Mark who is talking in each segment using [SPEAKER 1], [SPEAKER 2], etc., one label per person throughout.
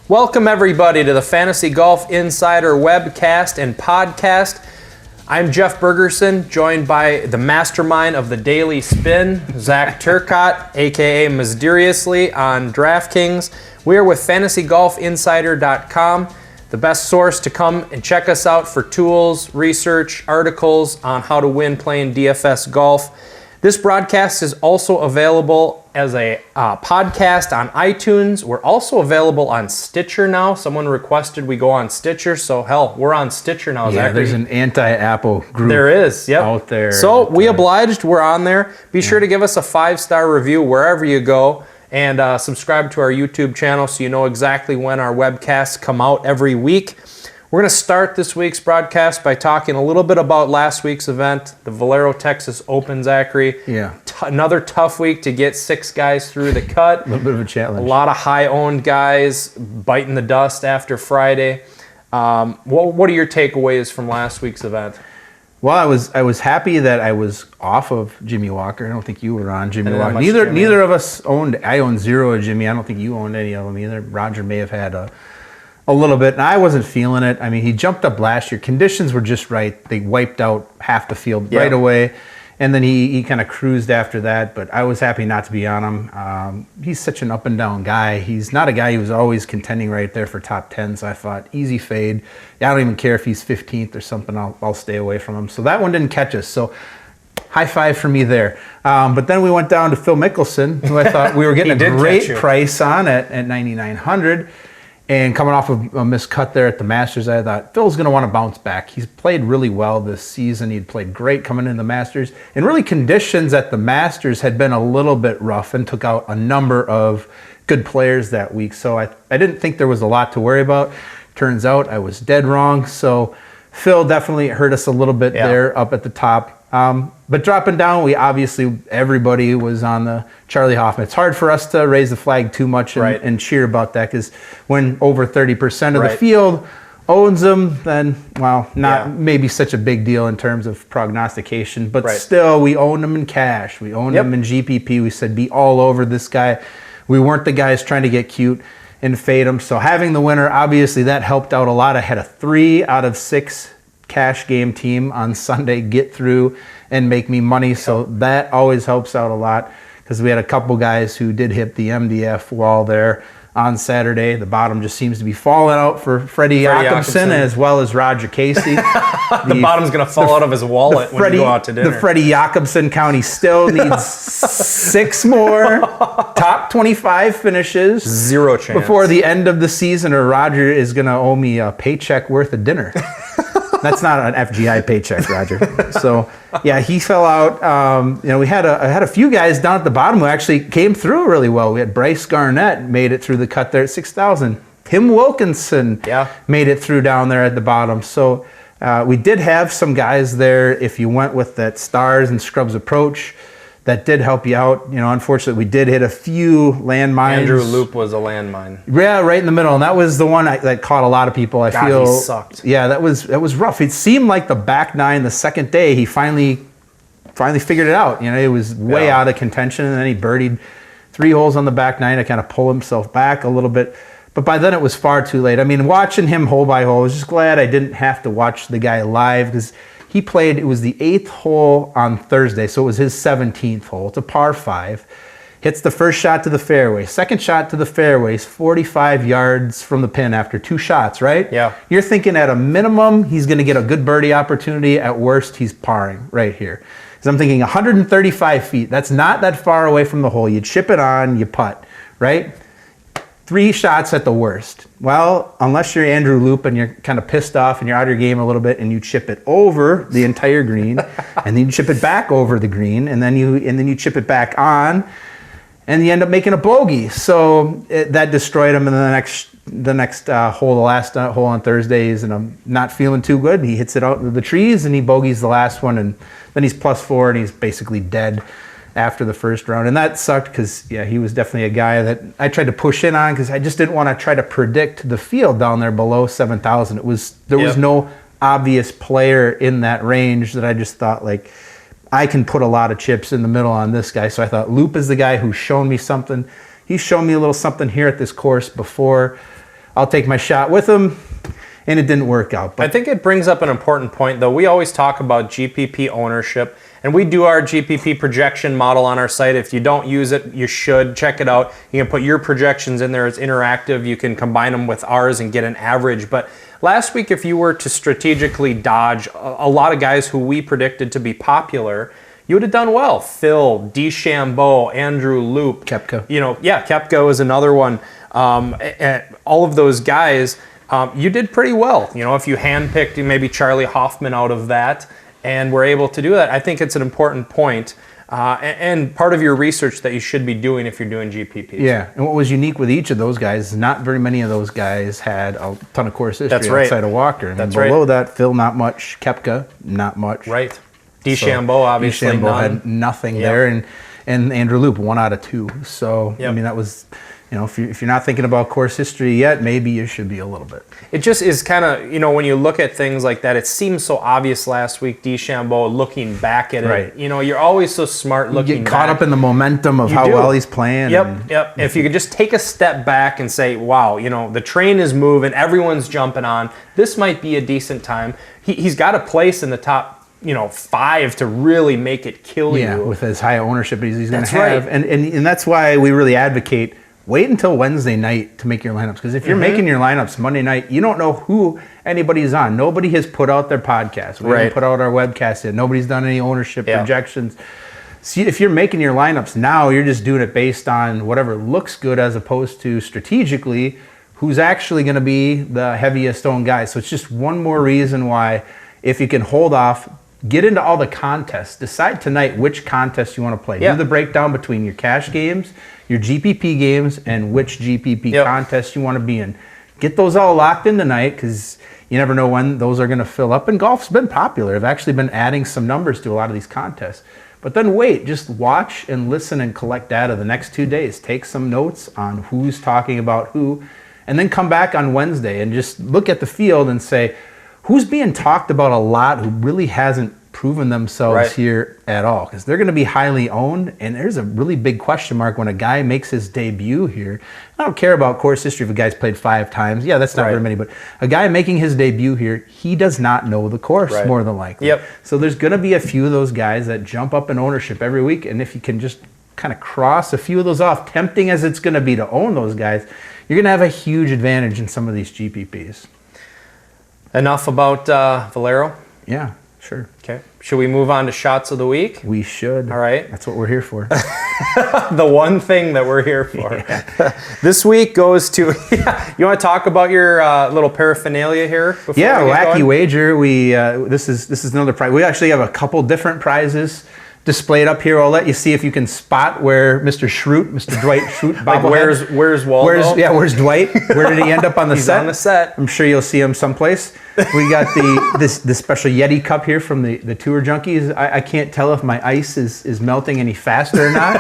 [SPEAKER 1] Welcome everybody to the Fantasy Golf Insider Webcast and Podcast. I'm Jeff Bergerson, joined by the mastermind of the Daily Spin, Zach Turcotte, aka Mysteriously on DraftKings. We are with FantasyGolfInsider.com, the best source to come and check us out for tools, research, articles on how to win playing DFS golf. This broadcast is also available as a podcast on iTunes. We're also available on Stitcher now. Someone requested we go on Stitcher, so hell, we're on Stitcher now.
[SPEAKER 2] Yeah, there's an anti-Apple group
[SPEAKER 1] there is, yep.
[SPEAKER 2] out there.
[SPEAKER 1] So we obliged, we're on there. Be sure to give us a 5-star review wherever you go, and subscribe to our YouTube channel so you know exactly when our webcasts come out every week. We're going to start this week's broadcast by talking a little bit about last week's event, the Valero Texas Open, Zachary.
[SPEAKER 2] Yeah.
[SPEAKER 1] Another tough week to get 6 guys through the cut.
[SPEAKER 2] A little bit of a challenge.
[SPEAKER 1] A lot of high-owned guys biting the dust after Friday. What are your takeaways from last week's event?
[SPEAKER 2] Well, I was happy that I was off of Jimmy Walker. I don't think you were on Jimmy Walker.
[SPEAKER 1] Jimmy.
[SPEAKER 2] Neither of us owned. I owned 0 of Jimmy. I don't think you owned any of them either. Roger may have had a little bit, and I wasn't feeling it. I mean, he jumped up last year. Conditions were just right. They wiped out half the field right away, and then he kind of cruised after that, but I was happy not to be on him. He's such an up-and-down guy. He's not a guy who was always contending right there for top 10, so I thought, easy fade. I don't even care if he's 15th or something. I'll stay away from him. So that one didn't catch us, so high five for me there. But then we went down to Phil Mickelson, who I thought we were getting a great price on at 9,900. And coming off of a missed cut there at the Masters, I thought Phil's going to want to bounce back. He's played really well this season. He'd played great coming into the Masters. And really conditions at the Masters had been a little bit rough and took out a number of good players that week. So I didn't think there was a lot to worry about. Turns out I was dead wrong. So Phil definitely hurt us a little bit there up at the top. But dropping down, everybody was on the Charlie Hoffman. It's hard for us to raise the flag too much and cheer about that, because when over 30% of the field owns them, then, well, not maybe such a big deal in terms of prognostication. But still, we owned them in cash. We owned them in GPP. We said, be all over this guy. We weren't the guys trying to get cute and fade him. So having the winner, obviously, that helped out a lot. I had a 3 out of 6 cash game team on Sunday get through and make me money, so that always helps out a lot, because we had a couple guys who did hit the MDF wall there on Saturday. The bottom just seems to be falling out for Freddie Jacobson as well as Roger Casey.
[SPEAKER 1] The bottom's going to fall out of his wallet when you go out to dinner.
[SPEAKER 2] The Freddie Jacobson County still needs 6 more top 25 finishes.
[SPEAKER 1] 0 chance.
[SPEAKER 2] Before the end of the season, or Roger is going to owe me a paycheck worth of dinner. That's not an FGI paycheck, Roger. So, yeah, he fell out. We had a few guys down at the bottom who actually came through really well. We had Bryce Garnett made it through the cut there at 6,000. Tim Wilkinson made it through down there at the bottom. So we did have some guys there. If you went with that Stars and Scrubs approach, that did help you out. Unfortunately, we did hit a few landmines.
[SPEAKER 1] Andrew Loop was a landmine.
[SPEAKER 2] Yeah, right in the middle, and that was the one that caught a lot of people. I feel
[SPEAKER 1] he sucked.
[SPEAKER 2] Yeah, that was rough. It seemed like the back 9, the second day, he finally figured it out. It was way out of contention, and then he birdied 3 holes on the back 9 to kind of pull himself back a little bit. But by then it was far too late. I mean, watching him hole by hole, I was just glad I didn't have to watch the guy live, because he played, it was the 8th hole on Thursday, so it was his 17th hole. It's a par 5. Hits the first shot to the fairway. Second shot to the fairway is 45 yards from the pin after 2 shots, right?
[SPEAKER 1] Yeah.
[SPEAKER 2] You're thinking at a minimum, he's going to get a good birdie opportunity. At worst, he's parring right here. So I'm thinking 135 feet. That's not that far away from the hole. You chip it on, you putt, right? 3 shots at the worst. Well, unless you're Andrew Loop and you're kind of pissed off and you're out of your game a little bit, and you chip it over the entire green, and then you chip it back over the green, and then you chip it back on, and you end up making a bogey. So that destroyed him in the next hole, the last hole on Thursdays, and I'm not feeling too good. He hits it out into the trees, and he bogeys the last one, and then he's +4, and he's basically dead after the first round. And that sucked, because he was definitely a guy that I tried to push in on, because I just didn't want to try to predict the field down there below 7,000. There was no obvious player in that range that I just thought, like, I can put a lot of chips in the middle on this guy. So I thought Loop is the guy who's shown me something. He's shown me a little something here at this course before. I'll take my shot with him. And it didn't work out.
[SPEAKER 1] But I think it brings up an important point, though. We always talk about GPP ownership, and we do our GPP projection model on our site. If you don't use it, you should check it out. You can put your projections in there. It's interactive. You can combine them with ours and get an average. But last week, if you were to strategically dodge a lot of guys who we predicted to be popular, you would have done well. Phil, DeChambeau, Andrew Loop.
[SPEAKER 2] Koepka.
[SPEAKER 1] Koepka is another one. All of those guys, you did pretty well. If you handpicked maybe Charlie Hoffman out of that and were able to do that, I think it's an important point and part of your research that you should be doing if you're doing GPPs.
[SPEAKER 2] Yeah, and what was unique with each of those guys, not very many of those guys had a ton of course history outside of Walker. And below that, Phil, not much. Koepka, not much.
[SPEAKER 1] Right. DeChambeau, obviously,
[SPEAKER 2] DeChambeau had nothing there, and Andrew Loop, 1 out of 2. So, I mean, that was... if you're not thinking about course history yet, maybe you should be a little bit. It
[SPEAKER 1] just is kind of, when you look at things like that, it seems so obvious last week, DeChambeau, looking back at it. You're always so smart looking back.
[SPEAKER 2] You get caught up in the momentum of how well he's playing.
[SPEAKER 1] Yep. If you could just take a step back and say, wow, the train is moving, everyone's jumping on, this might be a decent time. He's got a place in the top 5 to really make it kill you.
[SPEAKER 2] Yeah, with as high ownership as he's going to have. Right. And that's why we really advocate wait until Wednesday night to make your lineups. Because if you're making your lineups Monday night, you don't know who anybody's on. Nobody has put out their podcast. We haven't put out our webcast yet. Nobody's done any ownership projections. See, if you're making your lineups now, you're just doing it based on whatever looks good as opposed to strategically who's actually going to be the heaviest owned guy. So it's just one more reason why if you can hold off, get into all the contests. Decide tonight which contest you want to play. Do the breakdown between your cash games, your GPP games, and which GPP contest you want to be in. Get those all locked in tonight because you never know when those are going to fill up. And golf's been popular. I've actually been adding some numbers to a lot of these contests. But then wait, just watch and listen and collect data the next 2 days. Take some notes on who's talking about who, and then come back on Wednesday and just look at the field and say, who's being talked about a lot who really hasn't proven themselves here at all? Because they're going to be highly owned, and there's a really big question mark when a guy makes his debut here. I don't care about course history if a guy's played 5 times. Yeah, that's not very many, but a guy making his debut here, he does not know the course more than likely. So there's going to be a few of those guys that jump up in ownership every week, and if you can just kind of cross a few of those off, tempting as it's going to be to own those guys, you're going to have a huge advantage in some of these GPPs. Enough about Valero? Yeah, sure. Okay. Should we move on to shots of the week? We should. All right. That's what we're here for. The one thing that we're here for. This week goes to, you want to talk about your little paraphernalia here? Before Wacky Wager. This is another prize. We actually have a couple different prizes displayed up here. I'll let you see if you can spot where Mr. Schrute, Mr. Dwight Schrute, like where's Waldo? Where's Dwight? Where did he end up on the set? He's on the set. I'm sure you'll see him someplace. We got the special Yeti cup here from the Tour Junkies. I can't tell if my ice is melting any faster or not,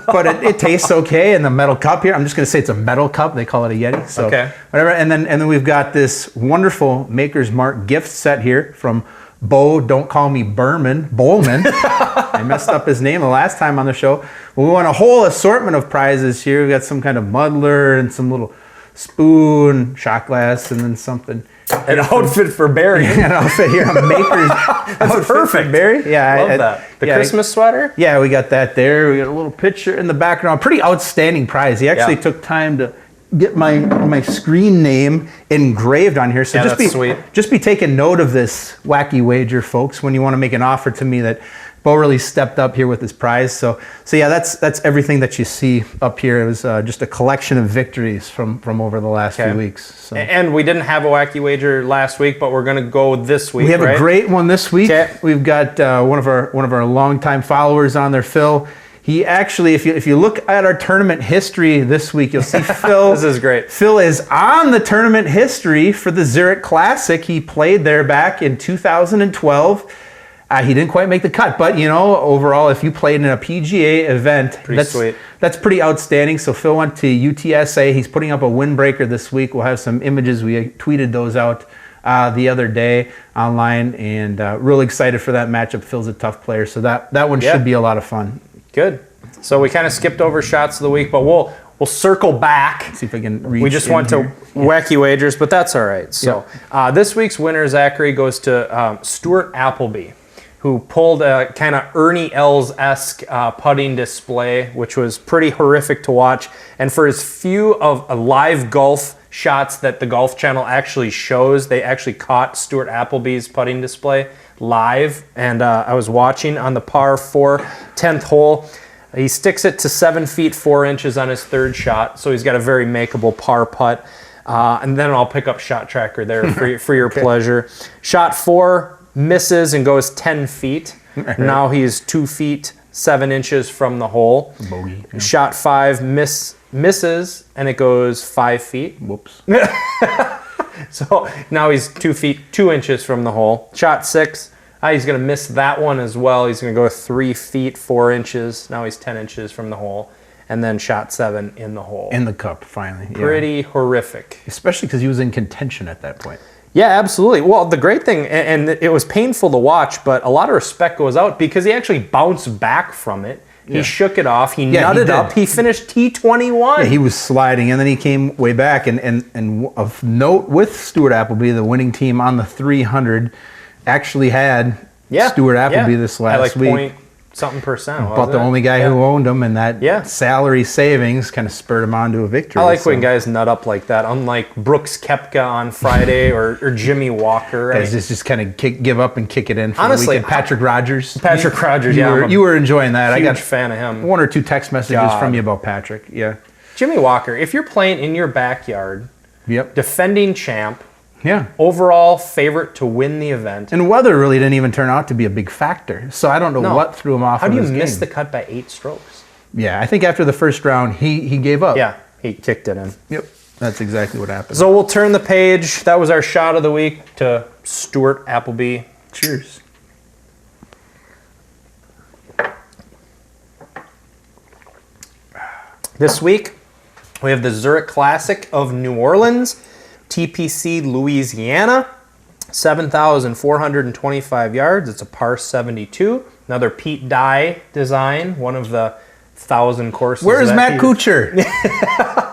[SPEAKER 2] but it tastes okay. And the metal cup here, I'm just going to say it's a metal cup. They call it a Yeti. So whatever. And then we've got this wonderful Maker's Mark gift set here from Bo, don't call me Bowman. I messed up his name the last time on the show. Well, we want a whole assortment of prizes here. We got some kind of muddler and some little spoon, shot glass, and then something. An outfit for Barry. An outfit here. A Maker's That's perfect. For Barry. Yeah, love that. The Christmas sweater? Yeah, we got that there. We got a little picture in the background. Pretty outstanding prize. He actually took time to get my screen name engraved on here. So just be taking note of this Wacky Wager, folks, when you want to make an offer to me that Bo really stepped up here with his prize. So yeah, that's everything that you see up here. It was just a collection of victories from over the last few weeks. So. And we didn't have a Wacky Wager last week, but we're going to go this week. We have a great one this week. We've got one of our longtime followers on there, Phil. He actually, if you look at our tournament history this week, you'll see Phil. This is great. Phil is on the tournament history for the Zurich Classic. He played there back in 2012. He didn't quite make the cut, but overall, if you played in a PGA event, that's pretty outstanding. So Phil went to UTSA. He's putting up a windbreaker this week. We'll have some images. We tweeted those out the other day online, and really excited for that matchup. Phil's a tough player, so that one should be a lot of fun. Good. So we kind of skipped over shots of the week, but
[SPEAKER 1] we'll circle back.
[SPEAKER 2] See if I can reach.
[SPEAKER 1] We just went to Wacky Wagers, but that's all right. So this week's winner, Zachary, goes to Stuart Appleby, who pulled a kind of Ernie Els-esque putting display, which was pretty horrific to watch. And for as few of live golf shots that the Golf Channel actually shows, they actually caught Stuart Appleby's putting display live. And I was watching on the par 4 10th hole. He sticks it to 7 feet 4 inches on his third shot, so he's got a very makeable par putt. And then I'll pick up Shot Tracker there for your pleasure. Shot 4 misses and goes 10 feet. Now he's 2 feet 7 inches from the hole.
[SPEAKER 2] Bogey. Yeah.
[SPEAKER 1] Shot 5 misses and it goes 5 feet.
[SPEAKER 2] Whoops.
[SPEAKER 1] So now he's 2 feet 2 inches from the hole. Shot 6. He's going to miss that one as well. He's going to go 3 feet 4 inches. Now he's 10 inches from the hole. And then shot 7 in the hole.
[SPEAKER 2] In the cup, finally.
[SPEAKER 1] Pretty horrific.
[SPEAKER 2] Especially because he was in contention at that point.
[SPEAKER 1] Yeah, absolutely. Well, the great thing, and it was painful to watch, but a lot of respect goes out because he actually bounced back from it. He shook it off. He nutted up. He finished T21.
[SPEAKER 2] Yeah, he was sliding, and then he came way back. And of note with Stuart Appleby, the winning team on the 300 actually had Stuart Appleby this last week.
[SPEAKER 1] Point something percent.
[SPEAKER 2] But the only guy who owned him, and that salary savings kind of spurred him on to a victory.
[SPEAKER 1] I like when guys nut up like that, unlike Brooks Koepka on Friday or Jimmy Walker.
[SPEAKER 2] Guys just kind of give up and kick it in for
[SPEAKER 1] honestly,
[SPEAKER 2] the weekend. Patrick Rogers.
[SPEAKER 1] You
[SPEAKER 2] were enjoying that.
[SPEAKER 1] I got
[SPEAKER 2] a
[SPEAKER 1] fan of him.
[SPEAKER 2] 1 or 2 text messages from you about Patrick. Yeah.
[SPEAKER 1] Jimmy Walker, if you're playing in your backyard, defending champ, overall favorite to win the event.
[SPEAKER 2] And weather really didn't even turn out to be a big factor. So I don't know what threw him off.
[SPEAKER 1] How do you miss the cut by 8 strokes?
[SPEAKER 2] Yeah, I think after the first round, he gave up.
[SPEAKER 1] Yeah, he kicked it in.
[SPEAKER 2] Yep, that's exactly what happened.
[SPEAKER 1] So we'll turn the page. That was our shot of the week to Stuart Appleby.
[SPEAKER 2] Cheers.
[SPEAKER 1] This week, we have the Zurich Classic of New Orleans. TPC Louisiana, 7,425 yards. It's a par 72. Another Pete Dye design, one of the 1,000 courses.
[SPEAKER 2] Where is Matt Kuchar?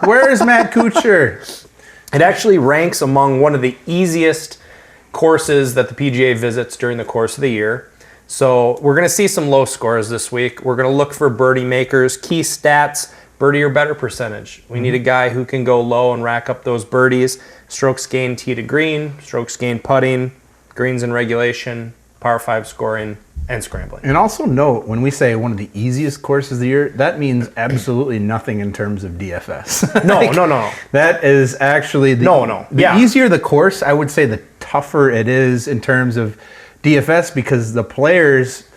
[SPEAKER 2] Where is Matt Kuchar?
[SPEAKER 1] It actually ranks among one of the easiest courses that the PGA visits during the course of the year. So we're going to see some low scores this week. We're going to look for birdie makers, key stats, birdie or better percentage. We need a guy who can go low and rack up those birdies. Strokes gained tee to green, strokes gained putting, greens in regulation, par 5 scoring, and scrambling.
[SPEAKER 2] And also note, when we say one of the easiest courses of the year, that means absolutely nothing in terms of DFS.
[SPEAKER 1] No.
[SPEAKER 2] That is actually the easier the course, I would say the tougher it is in terms of DFS because the players,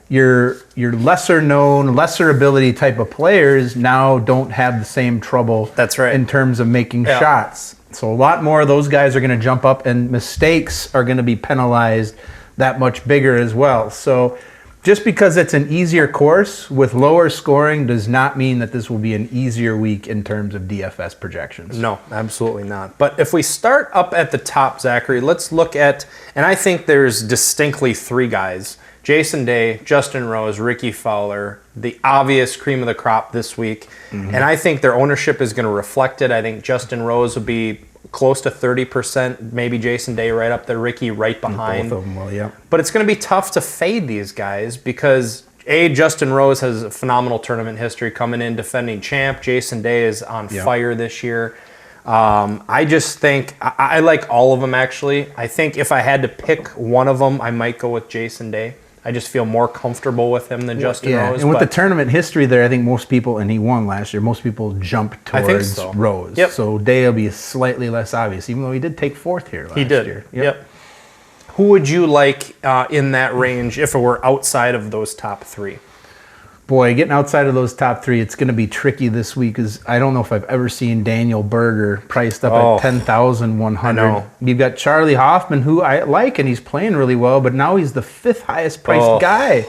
[SPEAKER 2] your lesser known, lesser ability type of players now don't have the same trouble.
[SPEAKER 1] That's right.
[SPEAKER 2] In terms of making shots. So a lot more of those guys are going to jump up and mistakes are going to be penalized that much bigger as well. So just because it's an easier course with lower scoring does not mean that this will be an easier week in terms of DFS projections.
[SPEAKER 1] No, absolutely not. But if we start up at the top, Zachary, let's look at, and I think there's distinctly 3 guys. Jason Day, Justin Rose, Ricky Fowler, the obvious cream of the crop this week. And I think their ownership is going to reflect it. I think Justin Rose will be close to 30%, maybe Jason Day right up there, Ricky right behind.
[SPEAKER 2] Both of them will, yeah.
[SPEAKER 1] But it's going to be tough to fade these guys because, Justin Rose has a phenomenal tournament history coming in defending champ. Jason Day is on fire this year. I just think, I like all of them actually. I think if I had to pick one of them, I might go with Jason Day. I just feel more comfortable with him than Justin Rose.
[SPEAKER 2] And with the tournament history there, I think most people, and he won last year, most people jump towards Rose.
[SPEAKER 1] Yep.
[SPEAKER 2] So Day will be slightly less obvious, even though he did take 4th here last year.
[SPEAKER 1] Yep. Who would you like in that range if it were outside of those top 3?
[SPEAKER 2] Boy, getting outside of those top 3, it's going to be tricky this week because I don't know if I've ever seen Daniel Berger priced up at 10,100. You've got Charlie Hoffman, who I like, and he's playing really well, but now he's the 5th highest priced guy.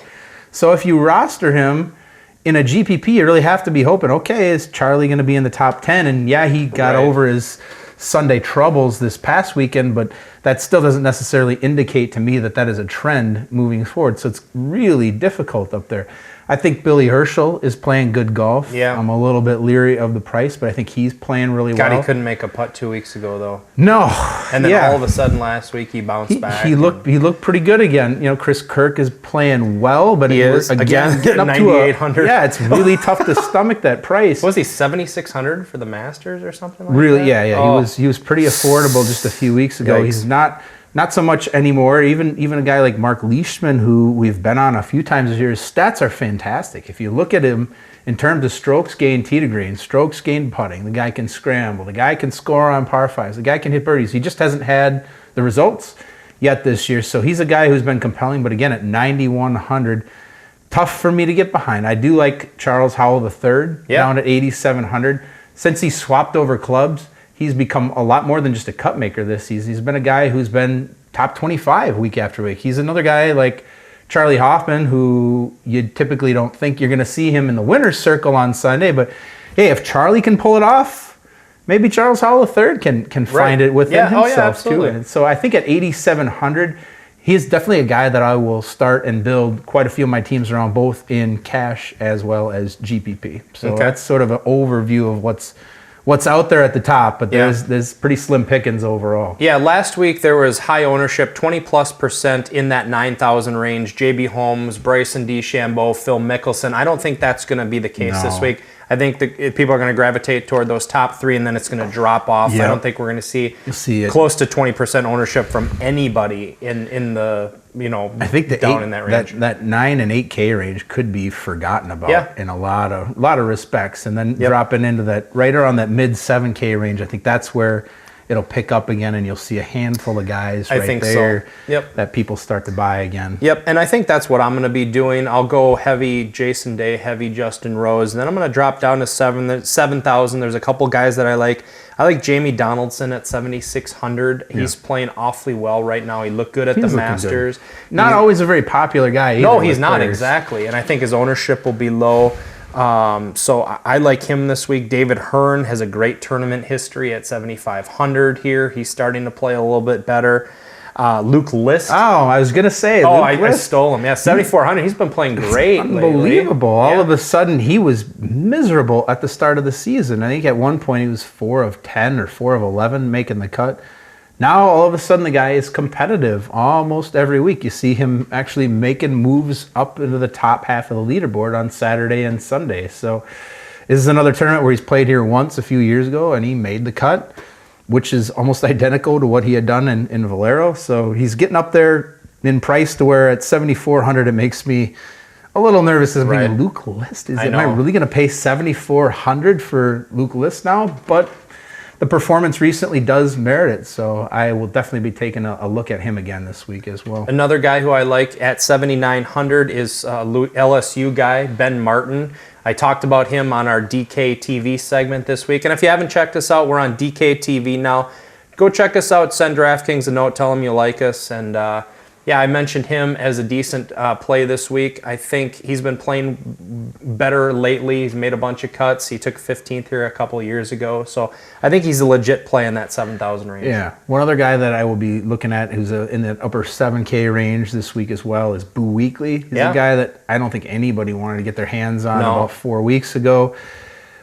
[SPEAKER 2] So if you roster him in a GPP, you really have to be hoping, okay, is Charlie going to be in the top 10? And he got over his Sunday troubles this past weekend, but that still doesn't necessarily indicate to me that is a trend moving forward. So it's really difficult up there. I think Billy Herschel is playing good golf.
[SPEAKER 1] Yeah.
[SPEAKER 2] I'm a little bit leery of the price, but I think he's playing really well.
[SPEAKER 1] He couldn't make a putt 2 weeks ago, though.
[SPEAKER 2] No.
[SPEAKER 1] And then all of a sudden last week he bounced back.
[SPEAKER 2] He looked pretty good again. You know, Chris Kirk is playing well, but
[SPEAKER 1] he is again
[SPEAKER 2] getting up to
[SPEAKER 1] 9,800.
[SPEAKER 2] Yeah, it's really tough to stomach that price.
[SPEAKER 1] Was he 7,600 for the Masters or something like
[SPEAKER 2] really,
[SPEAKER 1] that?
[SPEAKER 2] Yeah. Oh. He was pretty affordable just a few weeks ago. Yikes. He's not so much anymore. Even a guy like Mark Leishman, who we've been on a few times this year, his stats are fantastic. If you look at him in terms of strokes gained tee to green, strokes gained putting, the guy can scramble, the guy can score on par fives, the guy can hit birdies. He just hasn't had the results yet this year. So he's a guy who's been compelling, but again, at 9,100, tough for me to get behind. I do like Charles Howell III down at 8,700. Since he swapped over clubs, he's become a lot more than just a cut maker this season. He's been a guy who's been top 25 week after week. He's another guy like Charlie Hoffman, who you typically don't think you're going to see him in the winner's circle on Sunday. But hey, if Charlie can pull it off, maybe Charles Howell III can find it within himself too. And so I think at 8,700, he's definitely a guy that I will start and build quite a few of my teams around, both in cash as well as GPP. So that's sort of an overview of what's out there at the top, but there's pretty slim pickings overall.
[SPEAKER 1] Yeah, last week there was high ownership, 20+% in that 9,000 range. JB Holmes, Bryson DeChambeau, Phil Mickelson. I don't think that's going to be the case this week. I think people are going to gravitate toward those top three, and then it's going to drop off. I don't think we're going to see close to 20% ownership from anybody in the
[SPEAKER 2] I think
[SPEAKER 1] in that range.
[SPEAKER 2] That 9 and 8K range could be forgotten about in a lot of respects, and then dropping into that right around that mid 7K range. I think that's where it'll pick up again, and you'll see a handful of guys that people start to buy again.
[SPEAKER 1] Yep, and I think that's what I'm going to be doing. I'll go heavy Jason Day, heavy Justin Rose, and then I'm going to drop down to 7,000. There's a couple guys that I like. I like Jamie Donaldson at 7,600. He's playing awfully well right now. He looked good at the Masters.
[SPEAKER 2] Not always a very popular guy either.
[SPEAKER 1] No, he's not, exactly. And I think his ownership will be low. So I like him this week. David Hearn has a great tournament history at 7,500 here. He's starting to play a little bit better. Luke List.
[SPEAKER 2] Oh, I was going to say.
[SPEAKER 1] I stole him. Yeah, 7,400. He's been playing great.
[SPEAKER 2] Unbelievable.
[SPEAKER 1] Lately.
[SPEAKER 2] All of a sudden, he was miserable at the start of the season. I think at one point he was 4 of 10 or 4 of 11 making the cut. Now, all of a sudden, the guy is competitive almost every week. You see him actually making moves up into the top half of the leaderboard on Saturday and Sunday. So this is another tournament where he's played here once a few years ago, and he made the cut, which is almost identical to what he had done in Valero. So he's getting up there in price to where at 7,400, it makes me a little nervous. I'm thinking, Luke List? Am I really going to pay 7,400 for Luke List now? But the performance recently does merit it, so I will definitely be taking a look at him again this week as well.
[SPEAKER 1] Another guy who I like at 7,900 is LSU guy, Ben Martin. I talked about him on our DK TV segment this week, and if you haven't checked us out, we're on DK TV now. Go check us out, send DraftKings a note, tell them you like us, and I mentioned him as a decent play this week. I think he's been playing better lately. He's made a bunch of cuts. He took 15th here a couple of years ago. So I think he's a legit play in that 7,000 range.
[SPEAKER 2] Yeah. One other guy that I will be looking at who's in the upper 7K range this week as well is Boo Weekley. He's a guy that I don't think anybody wanted to get their hands on about 4 weeks ago.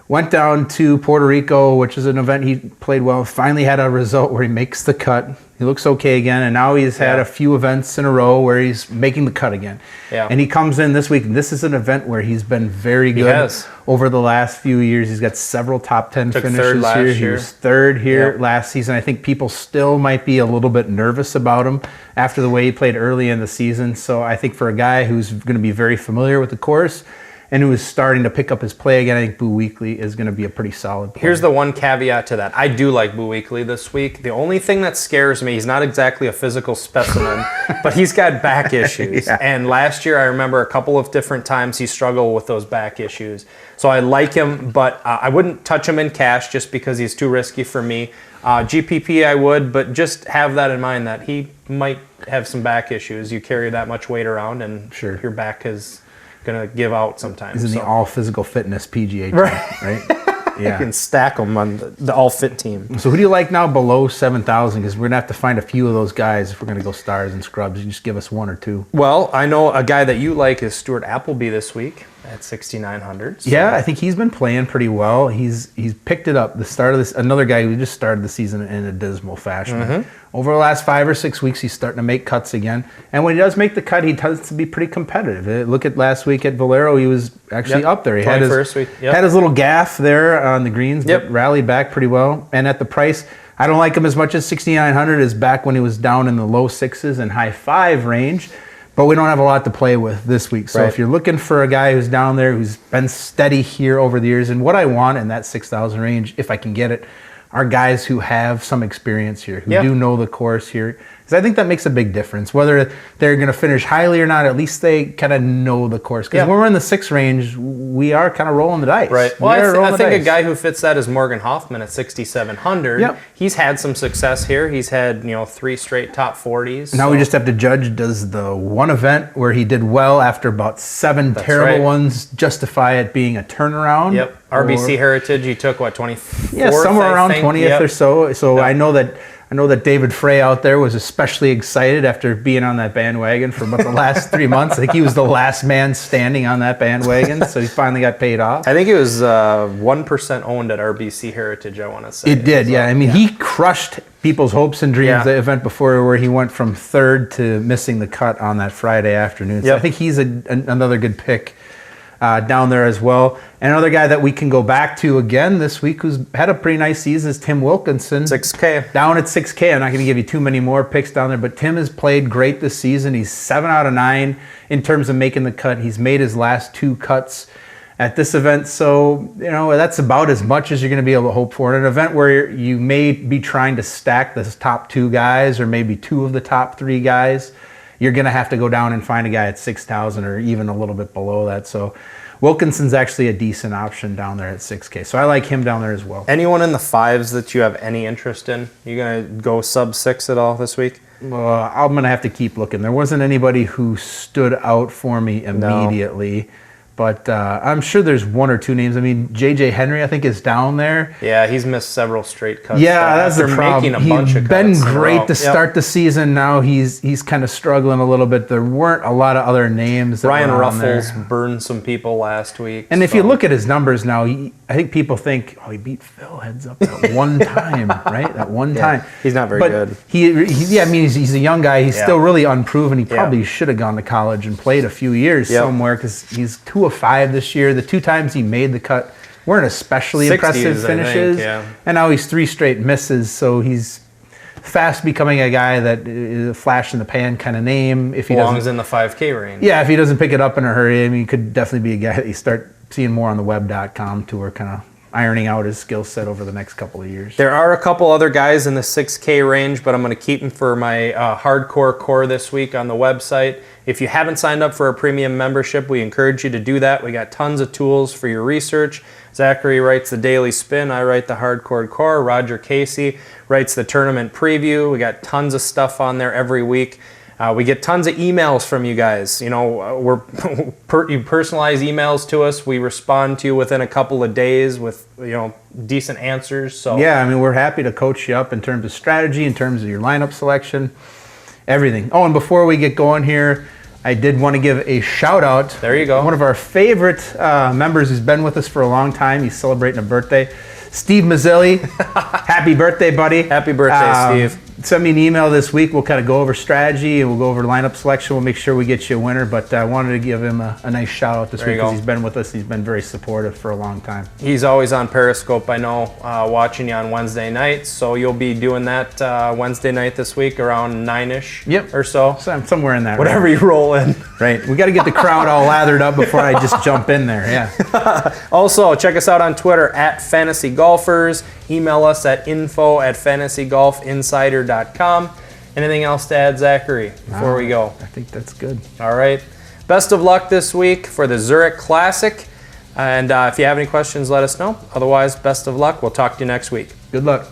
[SPEAKER 2] Went down to Puerto Rico, which is an event he played well. Finally had a result where he makes the cut. He looks okay again, and now he's had a few events in a row where he's making the cut again. Yeah. And he comes in this week, and this is an event where he's been very good over the last few years. He's got several top 10 finishes here. He was third here last season. I think people still might be a little bit nervous about him after the way he played early in the season. So I think for a guy who's going to be very familiar with the course and who is starting to pick up his play again, I think Boo Weekley is going to be a pretty solid player.
[SPEAKER 1] Here's the one caveat to that. I do like Boo Weekley this week. The only thing that scares me, he's not exactly a physical specimen, but he's got back issues. And last year, I remember a couple of different times he struggled with those back issues. So I like him, but I wouldn't touch him in cash just because he's too risky for me. GPP I would, but just have that in mind that he might have some back issues. You carry that much weight around, and your back is going to give out sometimes.
[SPEAKER 2] He's in the all physical fitness PGA team, right?
[SPEAKER 1] You can stack them on the all-fit team.
[SPEAKER 2] So who do you like now below 7,000? Because we're going to have to find a few of those guys if we're going to go stars and scrubs. You just give us one or two.
[SPEAKER 1] Well, I know a guy that you like is Stuart Appleby this week at 6,900. So.
[SPEAKER 2] Yeah, I think he's been playing pretty well. He's picked it up. The start of this, another guy who just started the season in a dismal fashion. Over the last 5 or 6 weeks, he's starting to make cuts again. And when he does make the cut, he tends to be pretty competitive. Look at last week at Valero, he was actually up there. He had his little gaff there on the greens, but rallied back pretty well. And at the price, I don't like him as much as 6,900 as back when he was down in the low sixes and high five range. But we don't have a lot to play with this week. So if you're looking for a guy who's down there, who's been steady here over the years, and what I want in that 6,000 range, if I can get it, are guys who have some experience here, who do know the course here. Because I think that makes a big difference. Whether they're going to finish highly or not, at least they kind of know the course. Because when we're in the 6 range, we are kind of rolling the dice.
[SPEAKER 1] Right. Well, I think a guy who fits that is Morgan Hoffman at 6,700. He's had some success here. He's had 3 straight top 40s.
[SPEAKER 2] Now we just have to judge, does the one event where he did well after about 7 terrible ones justify it being a turnaround?
[SPEAKER 1] Yep. RBC Heritage, he took, 24th?
[SPEAKER 2] Yeah, somewhere around 20th or so. So I know that David Frey out there was especially excited after being on that bandwagon for about the last 3 months. I think he was the last man standing on that bandwagon, so he finally got paid off.
[SPEAKER 1] I think it was 1% owned at RBC Heritage, I want to say.
[SPEAKER 2] It did, yeah. I mean, he crushed people's hopes and dreams. The event before where he went from 3rd to missing the cut on that Friday afternoon. So I think he's another good pick down there as well. And another guy that we can go back to again this week who's had a pretty nice season is Tim Wilkinson.
[SPEAKER 1] 6K.
[SPEAKER 2] Down at 6K. I'm not going to give you too many more picks down there, but Tim has played great this season. He's 7 out of 9 in terms of making the cut. He's made his last 2 cuts at this event. So, that's about as much as you're going to be able to hope for. In an event where you may be trying to stack the top 2 guys or maybe 2 of the top 3 guys, you're going to have to go down and find a guy at 6,000 or even a little bit below that. So Wilkinson's actually a decent option down there at 6K. So I like him down there as well.
[SPEAKER 1] Anyone in the 5s that you have any interest in? You going to go sub 6 at all this week?
[SPEAKER 2] I'm going to have to keep looking. There wasn't anybody who stood out for me immediately. No. But I'm sure there's 1 or 2 names. I mean, J.J. Henry, I think, is down there.
[SPEAKER 1] Yeah, he's missed several straight cuts.
[SPEAKER 2] Yeah, that's the problem. He's been great to start the season. Now he's kind of struggling a little bit. There weren't a lot of other names.
[SPEAKER 1] Ryan Ruffles burned some people last week.
[SPEAKER 2] And if you look at his numbers now, I think people think, he beat Phil heads up that one time, right? That one time.
[SPEAKER 1] He's not very good.
[SPEAKER 2] He's a young guy. He's still really unproven. He probably should have gone to college and played a few years somewhere because he's 2 of 5 this year. The 2 times he made the cut weren't especially impressive finishes. And now he's 3 straight misses, so he's fast becoming a guy that is a flash in the pan kind of name. If he
[SPEAKER 1] belongs in the 5K range.
[SPEAKER 2] Yeah, if he doesn't pick it up in a hurry, he could definitely be a guy that you start seeing more on the web.com tour, kind of ironing out his skill set over the next couple of years.
[SPEAKER 1] There are a couple other guys in the 6K range, but I'm going to keep them for my hardcore core this week on the website. If you haven't signed up for a premium membership, we encourage you to do that. We got tons of tools for your research. Zachary writes the Daily Spin. I write the Hardcore Core. Roger Casey writes the Tournament Preview. We got tons of stuff on there every week. We get tons of emails from you guys. You personalize emails to us. We respond to you within a couple of days with decent answers. So
[SPEAKER 2] yeah, we're happy to coach you up in terms of strategy, in terms of your lineup selection, everything. Oh, and before we get going here, I did want to give a shout out.
[SPEAKER 1] There you go.
[SPEAKER 2] One of our favorite members who's been with us for a long time. He's celebrating a birthday. Steve Mazzilli. Happy birthday, buddy.
[SPEAKER 1] Happy birthday, Steve.
[SPEAKER 2] Send me an email this week. We'll kind of go over strategy and we'll go over lineup selection. We'll make sure we get you a winner. But I wanted to give him a nice shout out this week because he's been with us. He's been very supportive for a long time.
[SPEAKER 1] He's always on Periscope, I know, watching you on Wednesday nights. So you'll be doing that Wednesday night this week around 9-ish or so.
[SPEAKER 2] Somewhere in that.
[SPEAKER 1] Whatever you roll in.
[SPEAKER 2] Right. We got to get the crowd all lathered up before I just jump in there. Yeah.
[SPEAKER 1] Also, check us out on Twitter at Fantasy Golfers. Email us at info@fantasygolfinsider.com. Anything else to add, Zachary, before we go?
[SPEAKER 2] I think that's good.
[SPEAKER 1] All right. Best of luck this week for the Zurich Classic. And if you have any questions, let us know. Otherwise, best of luck. We'll talk to you next week.
[SPEAKER 2] Good luck.